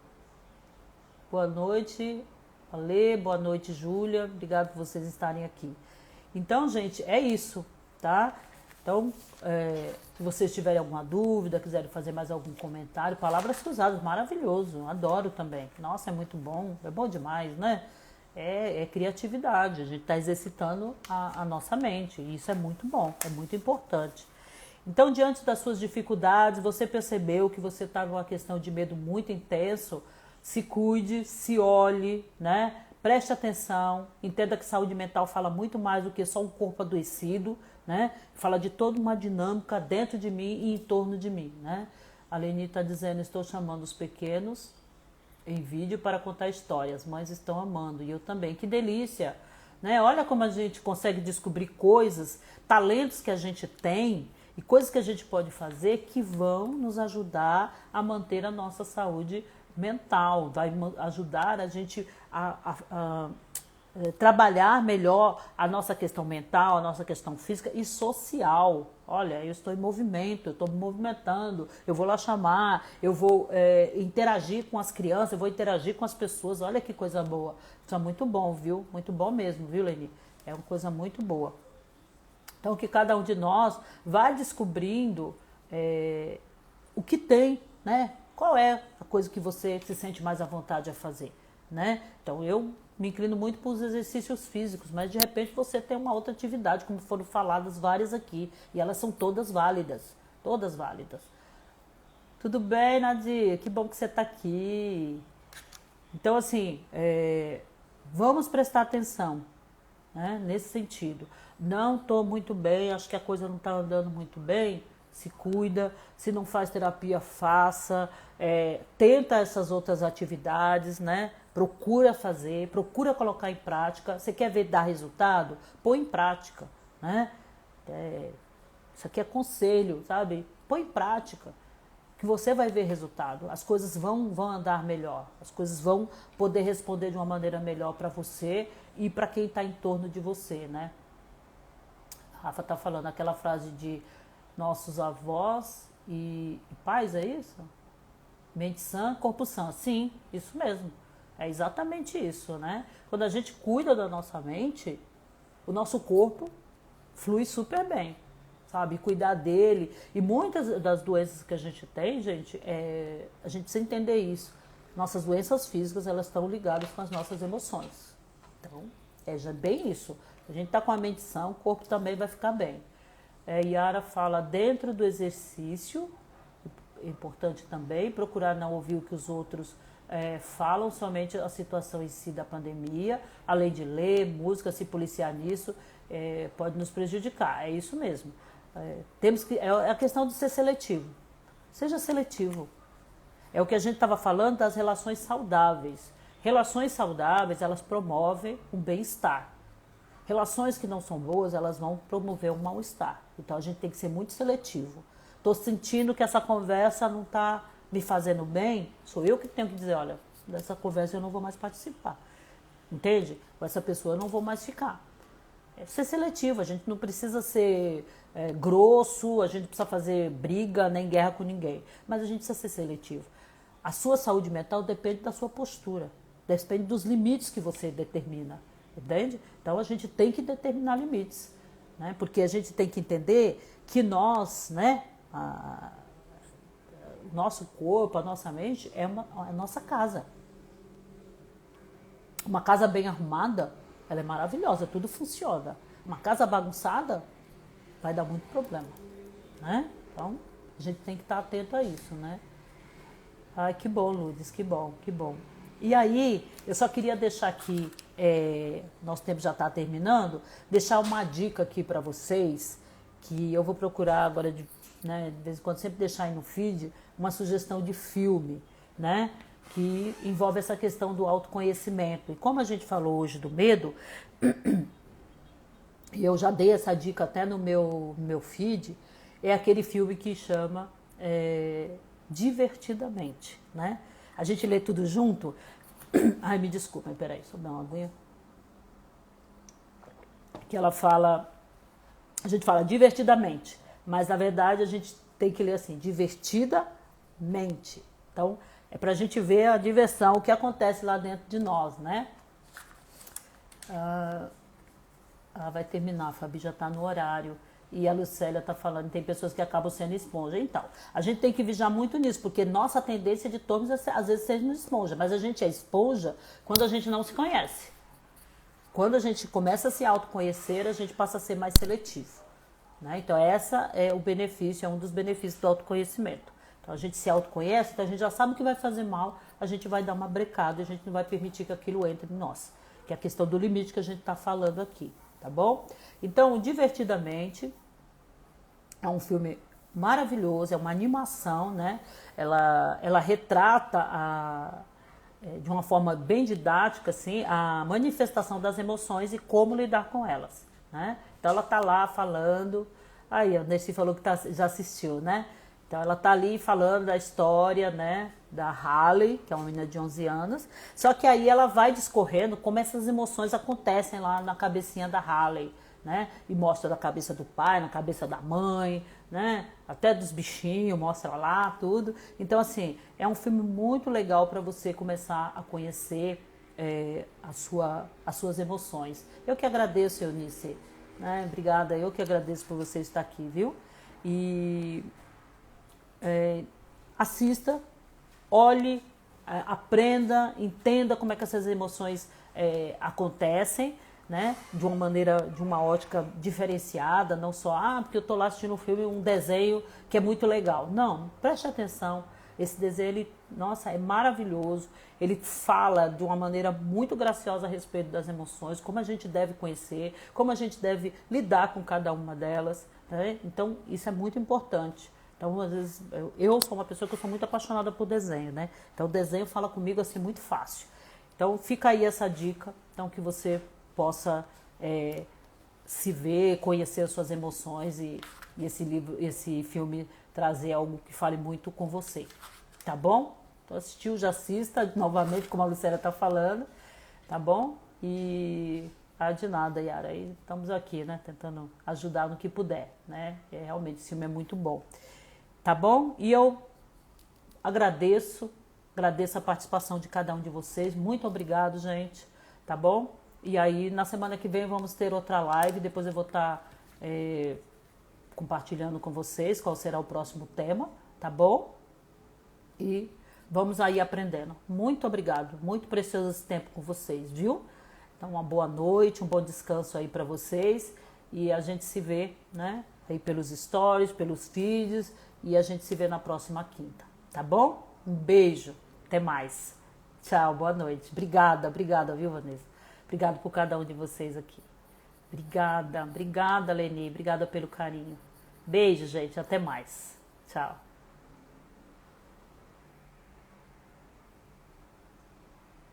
Boa noite, Ale. Boa noite, Júlia. Obrigado por vocês estarem aqui. Então, gente, é isso, tá? Então, se vocês tiverem alguma dúvida, quiserem fazer mais algum comentário, palavras cruzadas, maravilhoso, adoro também. Nossa, é muito bom, é bom demais, né? É criatividade, a gente está exercitando a nossa mente, e isso é muito bom, é muito importante. Então, diante das suas dificuldades, você percebeu que você está numa questão de medo muito intenso, se cuide, se olhe, né? Preste atenção, entenda que saúde mental fala muito mais do que só um corpo adoecido, né? Fala de toda uma dinâmica dentro de mim e em torno de mim, né? A Leni está dizendo, estou chamando os pequenos em vídeo para contar histórias, as mães estão amando, e eu também, que delícia, né? Olha como a gente consegue descobrir coisas, talentos que a gente tem e coisas que a gente pode fazer que vão nos ajudar a manter a nossa saúde mental, vai ajudar a gente a trabalhar melhor a nossa questão mental, a nossa questão física e social. Olha, eu estou em movimento, eu estou me movimentando, eu vou lá chamar, eu vou interagir com as crianças, eu vou interagir com as pessoas. Olha que coisa boa. Isso é muito bom, viu? Muito bom mesmo, viu, Leni? É uma coisa muito boa. Então, que cada um de nós vá descobrindo o que tem, né? Qual é a coisa que você se sente mais à vontade a fazer, né? Então, eu me inclino muito para os exercícios físicos, mas de repente você tem uma outra atividade, como foram faladas várias aqui, e elas são todas válidas, todas válidas. Tudo bem, Nadir? Que bom que você está aqui. Então, assim, vamos prestar atenção, né, nesse sentido. Não estou muito bem, acho que a coisa não está andando muito bem, se cuida, se não faz terapia, faça, tenta essas outras atividades, né? Procura fazer, procura colocar em prática. Você quer ver dar resultado? Põe em prática, né? Isso aqui é conselho, sabe? Põe em prática, que você vai ver resultado. As coisas vão andar melhor, as coisas vão poder responder de uma maneira melhor para você e para quem está em torno de você, né? A Rafa está falando aquela frase de nossos avós e pais, é isso? Mente sã, corpo sã. Sim, isso mesmo. É exatamente isso, né? Quando a gente cuida da nossa mente, o nosso corpo flui super bem, sabe? Cuidar dele. E muitas das doenças que a gente tem, gente, a gente precisa entender isso. Nossas doenças físicas, elas estão ligadas com as nossas emoções. Então, já bem isso. A gente está com a mente sã, o corpo também vai ficar bem. Yara fala dentro do exercício, é importante também, procurar não ouvir o que os outros falam, somente a situação em si da pandemia, além de ler, música, se policiar nisso, pode nos prejudicar, é isso mesmo. É a questão de ser seletivo. Seja seletivo. É o que a gente estava falando das relações saudáveis. Relações saudáveis, elas promovem um bem-estar. Relações que não são boas, elas vão promover um mal-estar. Então a gente tem que ser muito seletivo. Estou sentindo que essa conversa não está me fazendo bem, sou eu que tenho que dizer, olha, dessa conversa eu não vou mais participar. Entende? Com essa pessoa eu não vou mais ficar. É ser seletivo, a gente não precisa ser grosso, a gente não precisa fazer briga nem guerra com ninguém, mas a gente precisa ser seletivo. A sua saúde mental depende da sua postura, depende dos limites que você determina, entende? Então a gente tem que determinar limites, né? Porque a gente tem que entender que nós, né, o nosso corpo, a nossa mente é a nossa casa. Uma casa bem arrumada, ela é maravilhosa, tudo funciona. Uma casa bagunçada vai dar muito problema, né? Então, a gente tem que estar atento a isso, né? Ai, que bom, Lourdes, que bom, que bom. E aí, eu só queria deixar aqui, nosso tempo já está terminando, deixar uma dica aqui para vocês, que eu vou procurar agora, de vez em quando, sempre deixar aí no feed, uma sugestão de filme, né? Que envolve essa questão do autoconhecimento. E como a gente falou hoje do medo, e eu já dei essa dica até no meu feed, é aquele filme que chama Divertidamente, né? A gente lê tudo junto. Ai, me desculpem, peraí, só dar uma aguinha. Que ela fala, a gente fala divertidamente, mas na verdade a gente tem que ler assim, divertidamente. Então, é pra gente ver a diversão, o que acontece lá dentro de nós, né? Vai terminar, a Fabi já está no horário. E a Lucélia está falando, tem pessoas que acabam sendo esponja. Então, a gente tem que vigiar muito nisso, porque nossa tendência de todos é, às vezes, sermos esponja. Mas a gente é esponja quando a gente não se conhece. Quando a gente começa a se autoconhecer, a gente passa a ser mais seletivo, né? Então, essa é o benefício, é um dos benefícios do autoconhecimento. Então, a gente se autoconhece, então a gente já sabe o que vai fazer mal, a gente vai dar uma brecada, a gente não vai permitir que aquilo entre em nós. Que é a questão do limite que a gente está falando aqui, tá bom? Então, Divertidamente é um filme maravilhoso, é uma animação, né? Ela retrata de uma forma bem didática, assim, a manifestação das emoções e como lidar com elas, né? Então ela tá lá falando, aí a Nessi falou que já assistiu, né? Então ela tá ali falando da história, né, da Halle, que é uma menina de 11 anos, só que aí ela vai discorrendo como essas emoções acontecem lá na cabecinha da Halle, né? E mostra da cabeça do pai, na cabeça da mãe, né? Até dos bichinhos, mostra lá tudo. Então, assim, é um filme muito legal para você começar a conhecer as suas emoções. Eu que agradeço, Eunice, né? Obrigada, eu que agradeço por você estar aqui, viu? E assista, olhe, aprenda, entenda como é que essas emoções acontecem, né? De uma maneira, de uma ótica diferenciada, não só, porque eu estou lá assistindo um filme, um desenho que é muito legal. Não, preste atenção. Esse desenho, nossa, é maravilhoso. Ele fala de uma maneira muito graciosa a respeito das emoções, como a gente deve conhecer, como a gente deve lidar com cada uma delas, né? Então, isso é muito importante. Então, às vezes, eu sou uma pessoa que eu sou muito apaixonada por desenho, né? Então, o desenho fala comigo assim muito fácil. Então, fica aí essa dica, então, que você possa se ver, conhecer as suas emoções e esse filme trazer algo que fale muito com você, tá bom? Então assistiu, já assista novamente, como a Lucélia está falando, tá bom? E de nada, Yara, aí estamos aqui, né, tentando ajudar no que puder, né? Realmente esse filme é muito bom, tá bom? E eu agradeço a participação de cada um de vocês. Muito obrigado, gente, tá bom? E aí, na semana que vem vamos ter outra live, depois eu vou estar compartilhando com vocês qual será o próximo tema, tá bom? E vamos aí aprendendo. Muito obrigado, muito precioso esse tempo com vocês, viu? Então, uma boa noite, um bom descanso aí para vocês e a gente se vê, né? Aí pelos stories, pelos feeds e a gente se vê na próxima quinta, tá bom? Um beijo, até mais. Tchau, boa noite. Obrigada, viu, Vanessa? Obrigada por cada um de vocês aqui. Obrigada, Leni, obrigada pelo carinho. Beijo, gente, até mais. Tchau.